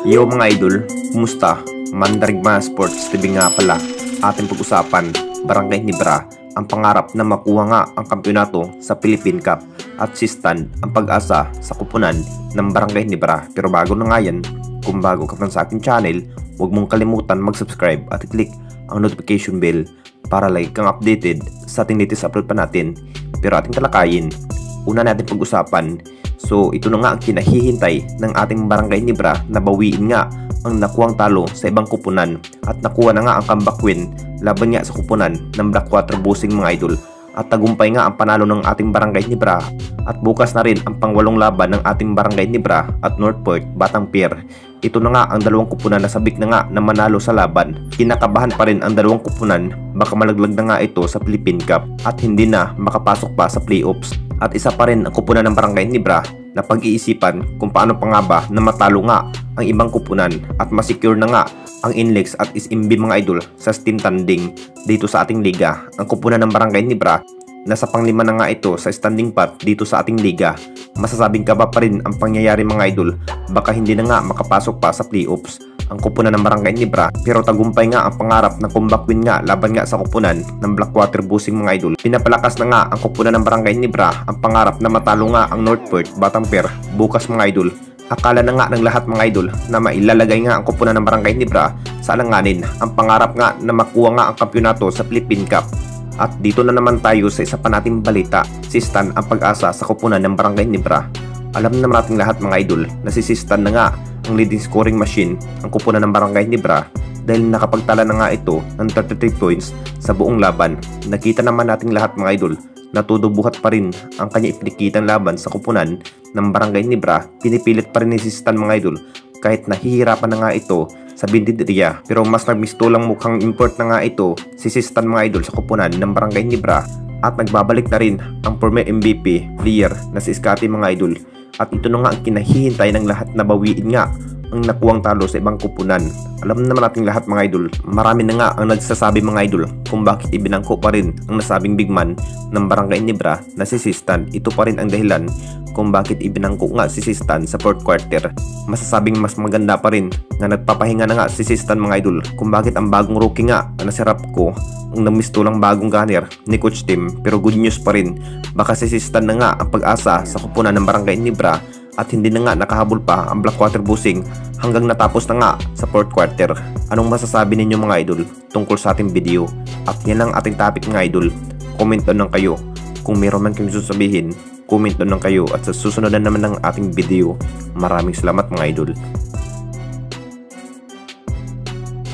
Yo mga idol, kumusta? Mandarigma Sports TV nga pala. Ating pag-usapan, Barangay Ginebra, ang pangarap na makuha nga ang kampeonato sa Philippine Cup at Sistan ang pag-asa sa kupunan ng Barangay Ginebra. Pero bago na nga yan, kung bago ka pa sa ating channel, huwag mong kalimutan mag-subscribe at i-click ang notification bell para like kang updated sa ating latest upload pa natin. Pero ating talakayin, una natin pag-usapan. So ito na nga ang kinahihintay ng ating Barangay Ginebra na bawiin nga ang nakuwang talo sa ibang kupunan at nakuha na nga ang comeback win laban nga sa kupunan ng Blackwater Busing mga idol. At tagumpay nga ang panalo ng ating Barangay Ginebra at bukas na rin ang pangwalong laban ng ating Barangay Ginebra at Northport Batang Pier. Ito na nga ang dalawang kupunan na sabik na nga na manalo sa laban. Kinakabahan pa rin ang dalawang kupunan, baka malaglag na nga ito sa Philippine Cup at hindi na makapasok pa sa playoffs. At isa pa rin ang kupunan ng Barangay Ginebra na pag-iisipan kung paano pa nga ba na matalo nga ang ibang kupunan at masecure na nga ang INLEX at SMB mga idol sa steam tanding dito sa ating liga. Ang kupunan ng Barangay Ginebra nasa panglima na nga ito sa standing pot dito sa ating liga. Masasabing kaba pa rin ang pangyayari mga idol, baka hindi na nga makapasok pa sa playoffs ang kupunan ng Barangay Ginebra, pero tagumpay nga ang pangarap na comeback win nga laban nga sa kupunan ng Blackwater Busing mga idol. Pinapalakas na nga ang kupunan ng Barangay Ginebra ang pangarap na matalo nga ang Northport Batang Pier bukas mga idol. Akala na nga ng lahat mga idol na mailalagay nga ang kupunan ng Barangay Ginebra sa alanganin ang pangarap nga na makuha nga ang kampeonato sa Philippine Cup. At dito na naman tayo sa isa pa nating balita, Sistan ang pag-asa sa kupunan ng Barangay Ginebra. Alam naman nating lahat mga idol na si Sistan na nga ang leading scoring machine ang kupunan ng Barangay Ginebra dahil nakapagtala na nga ito ng 33 points sa buong laban. Nakita naman nating lahat mga idol na todo buhat pa rin ang kanya ipinikitang laban sa kupunan ng Barangay Ginebra. Pinipilit pa rin ni Sistan mga idol kahit nahihirapan na nga ito sa bindidriya, pero mas nagmistulang mukhang import na nga ito si Sistan mga idol sa kupunan ng Barangay Ginebra at nagbabalik na rin ang former MVP player na si Scotty mga idol. At ito na nga ang kinahihintay ng lahat na bawiin nga ang nakuwang talo sa ibang kupunan. Alam naman nating lahat mga idol, marami na nga ang nagsasabi mga idol kung bakit ibinangko pa rin ang nasabing big man ng Barangay Ginebra na si Sistan. Ito pa rin ang dahilan kung bakit ibinangko nga si Sistan sa fourth quarter. Masasabing mas maganda pa rin na nagpapahinga na nga si Sistan mga idol kung bakit ang bagong rookie nga na si Rapco ang namistulang bagong gunner ni Coach Tim. Pero good news pa rin, baka si Sistan na nga ang pag-asa sa kupunan ng Barangay Ginebra at hindi na nga nakahabol pa ang Blackwater Busing hanggang natapos na nga sa fourth quarter. Anong masasabi ninyo mga idol tungkol sa ating video? At yan ang ating topic mga idol. Comment down lang kayo kung meron man kayong sasabihin. Comment down lang kayo at sa susunod na naman ng ating video. Maraming salamat mga idol.